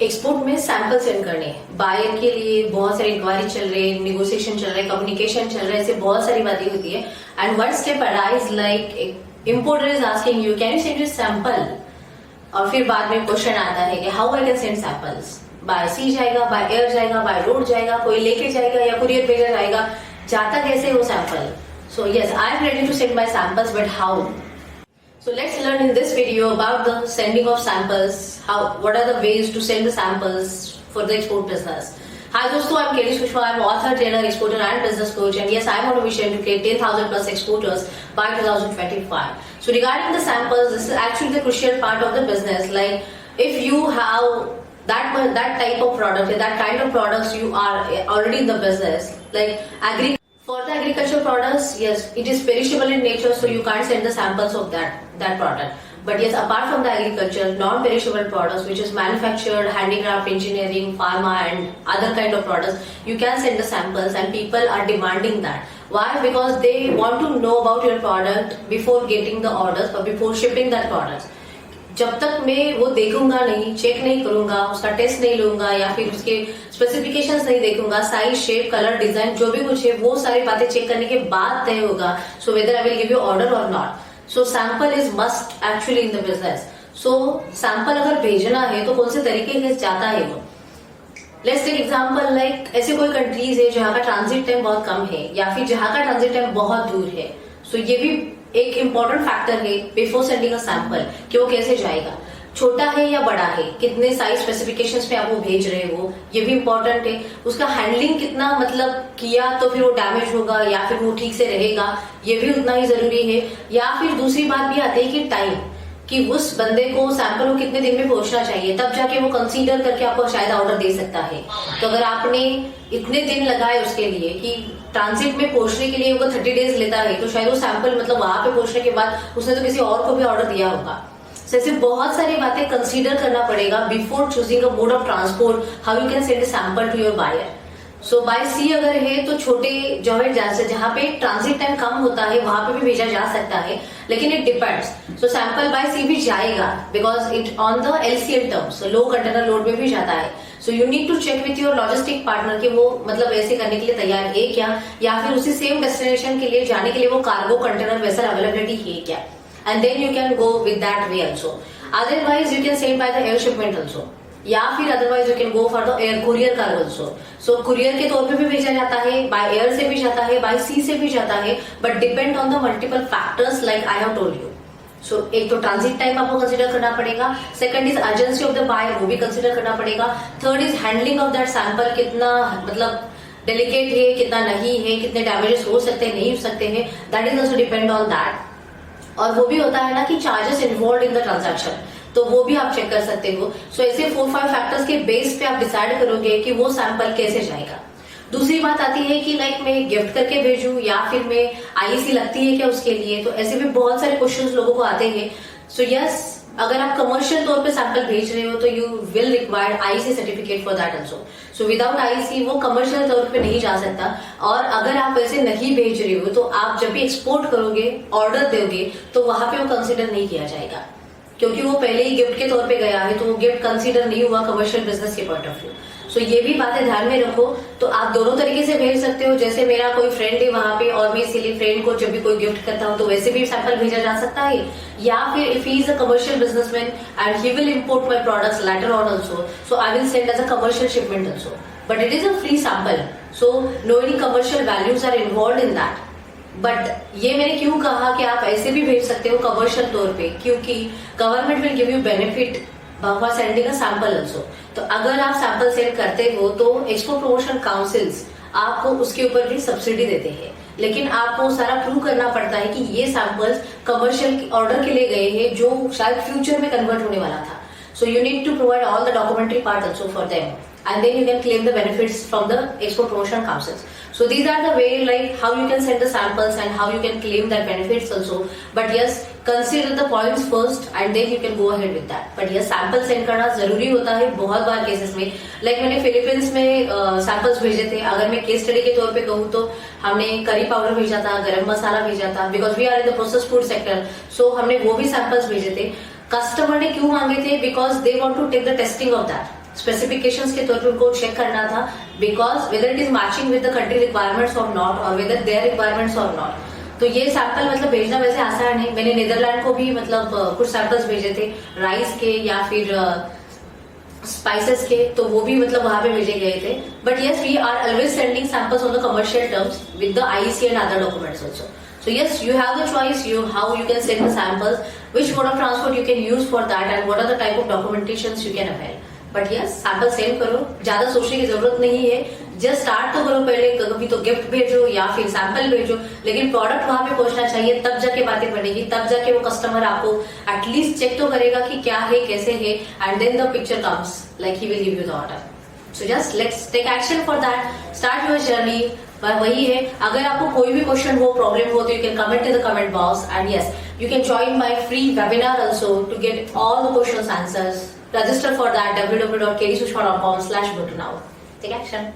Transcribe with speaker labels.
Speaker 1: Export में sample send करने, buyer के लिए बहुत सारे इंक्वायरी चल रहे हैं, निगोशिएशन चल रहा है, कम्युनिकेशन चल रहा है, ऐसे बहुत सारी बातें होती है। And one step arise like importer is asking you can you send your sample, और फिर बाद में क्वेश्चन आता है कि how I can send samples, by sea जाएगा, बाय एयर जाएगा, बाय रोड जाएगा, कोई लेके जाएगा या कुरियर भेजा जाएगा, जाता कैसे वो sample. So yes, I am ready to send my samples, but how? So let's learn in this video about the sending of samples, what are the ways to send the samples for the export business. Hi दोस्तों, I'm Kelly Kushwa. I'm author, trainer, exporter and business coach, and yes, I'm on a mission to create 10,000 plus exporters by 2025. So regarding the samples, this is actually the crucial part of the business. Like if you have that type of product, that kind of products, you are already in the business. Like for the agricultural products, yes, it is perishable in nature, so you can't send the samples of that product. But yes, apart from the agriculture, non-perishable products, which is manufactured, handicraft, engineering, pharma, and other kind of products, you can send the samples, and people are demanding that. Why? Because they want to know about your product before getting the orders or before shipping that product. जब तक मैं वो देखूंगा नहीं, check नहीं करूंगा, उसका test नहीं लूंगा या फिर उसके स्पेसिफिकेशंस नहीं देखूंगा, साइज, शेप, कलर, डिजाइन जो भी कुछ है वो सारी बातें चेक करने के बाद तय होगा so whether I will give you order or not. So sample is must actually in the business. So sample अगर भेजना है तो कौन से तरीके से जाता है वो। लेट्स टेक एग्जांपल, लाइक ऐसे कोई कंट्रीज है जहाँ का ट्रांजिट टाइम बहुत कम है या फिर जहाँ का ट्रांजिट टाइम बहुत दूर है। सो ये भी एक इम्पोर्टेंट फैक्टर है बिफोर सेंडिंग अ सैंपल कि वो कैसे जाएगा, छोटा है या बड़ा है, कितने साइज स्पेसिफिकेशंस में आप वो भेज रहे हो, ये भी इम्पोर्टेंट है। उसका हैंडलिंग कितना मतलब किया तो फिर वो डैमेज होगा या फिर वो ठीक से रहेगा, ये भी उतना ही जरूरी है। या फिर दूसरी बात भी आती है कि टाइम, कि उस बंदे को सैंपल को कितने दिन में पहुंचना चाहिए, तब जाके वो कंसीडर करके आपको शायद ऑर्डर दे सकता है। तो अगर आपने इतने दिन लगाए उसके लिए कि ट्रांजिट में पहुंचने के लिए वो 30 डेज लेता है, तो शायद वो सैंपल मतलब वहां पे पहुंचने के बाद उसने तो किसी और को भी ऑर्डर दिया होगा। ऐसे बहुत सारी बातें कंसीडर करना पड़ेगा before choosing a mode of transport, how you can send a sample to your buyer. So by sea अगर है तो छोटे जॉइंट जहाँ पे ट्रांजिट टाइम कम होता है वहां पे भी भेजा जा सकता है, लेकिन it depends. So sample by sea भी जाएगा because it on the LCL terms, low container load में भी जाता है। So you need to check with your logistic partner कि वो मतलब ऐसे करने के लिए तैयार है क्या, या फिर उसी सेम डेस्टिनेशन के लिए जाने के लिए वो कार्गो कंटेनर वेसल अवेलेबिलिटी है क्या, and then you can go with that way also. Otherwise you can send by the air shipment also, या फिर otherwise you can go for the air courier cargo also. So courier के तौर पे भी भेजा जाता है, बाय एयर से भी जाता है, बाय सी से भी जाता है, but depend on the multiple factors like I have told you. So एक तो ट्रांजिट टाइम आपको कंसीडर करना पड़ेगा, second is urgency of the buyer, वो भी कंसीडर करना पड़ेगा, third is handling of that sample, कितना मतलब डेलिकेट है, कितना नहीं है, कितने डैमेजेस हो सकते हैं, नहीं हो सकते हैं, that is also depend on that. और वो भी होता है ना कि charges involve in the transaction, तो वो भी आप चेक कर सकते हो। सो ऐसे 4-5 फैक्टर्स के बेस पे आप डिसाइड करोगे कि वो सैंपल कैसे जाएगा। दूसरी बात आती है कि लाइक मैं गिफ्ट करके भेजूं या फिर मैं IEC लगती है क्या उसके लिए, तो ऐसे भी बहुत सारे क्वेश्चंस लोगों को आते हैं। सो यस, अगर आप कमर्शियल तौर पे सैंपल भेज रहे हो तो you will require IEC certificate for that also. So without IEC वो कमर्शियल तौर पे नहीं जा सकता। और अगर आप वैसे नहीं भेज रहे हो तो आप जब भी एक्सपोर्ट करोगे, ऑर्डर दोगे, तो वहां पे वो कंसिडर नहीं किया जाएगा, क्योंकि वो पहले ही गिफ्ट के तौर पे गया है, तो वो गिफ्ट कंसीडर नहीं हुआ कमर्शियल बिजनेस के पॉइंट ऑफ व्यू। सो ये भी बातें ध्यान में रखो। तो आप दोनों तरीके से भेज सकते हो, जैसे मेरा कोई फ्रेंड है वहां पे और मैं इसीलिए फ्रेंड को जब भी कोई गिफ्ट करता हूँ तो वैसे भी सैंपल भेजा जा सकता है, या फिर if he is a commercial businessman and he will import my products later on also, so I will send as a commercial shipment also, but it is a free sample, so no any commercial values are involve in that. बट ये मैंने क्यों कहा कि आप ऐसे भी भेज सकते हो कमर्शियल तौर पे, क्योंकि government will give you benefit for sending a sample also. तो अगर आप सैंपल सेंड करते हो तो एक्सपोर्ट प्रमोशन काउंसिल्स आपको उसके ऊपर भी सब्सिडी देते हैं, लेकिन आपको सारा प्रूव करना पड़ता है कि ये सैंपल्स कमर्शियल ऑर्डर के लिए गए हैं जो शायद फ्यूचर में कन्वर्ट होने वाला था। So you need to provide all the documentary part also for them, and then you can claim the benefits from the export promotion councils. So these are the way like how you can send the samples and how you can claim that benefits also. But yes, consider the points first and then you can go ahead with that. But yes, sample send करना जरूरी होता है बहुत बार cases में। Like मैंने Philippines में samples भेजे थे। अगर मैं केस स्टडी के तौर पे कहूँ तो हमने करी पाउडर भेजा था, गरम मसाला भेजा था, because we are in the process food sector, so हमने वो भी सैंपल्स भेजे थे। कस्टमर ने क्यों मांगे थे? Because they want to take the testing of that. Specifications के तौर पे उनको चेक करना था, because whether it is matching with the country requirements or not, और whether their requirements or not. तो ये सैंपल मतलब भेजना वैसे आसान है। मैंने नीदरलैंड को भी मतलब कुछ सैंपल्स भेजे थे राइस के या फिर स्पाइसेस के, तो वो भी मतलब वहां पे भेजे गए थे। But yes, we are always sending samples on the commercial terms with the IEC and other documents also. So yes, you have the choice, how you can send the samples, which mode of transport you can use for that, and what are the type of documentations you can avail. But yes, sample send करो, ज्यादा सोचने की जरूरत नहीं है। Just start तो करो पहले, कभी तो गिफ्ट भेजो या फिर सैंपल भेजो, लेकिन प्रोडक्ट वहां पे पहुंचना चाहिए, तब जाके बातें बढ़ेगी, तब जाके वो कस्टमर आपको एटलीस्ट चेक तो करेगा कि क्या है कैसे है, and then the picture comes like he will give you the order. So just let's take action for that, start your journey. पर वही है, अगर आपको कोई भी क्वेश्चन हो, प्रॉब्लम हो, तो you can comment in the comment box, and yes, you can join my free webinar also to get all the questions answers. Register for that www.kdsushma.com/go to now. Take action.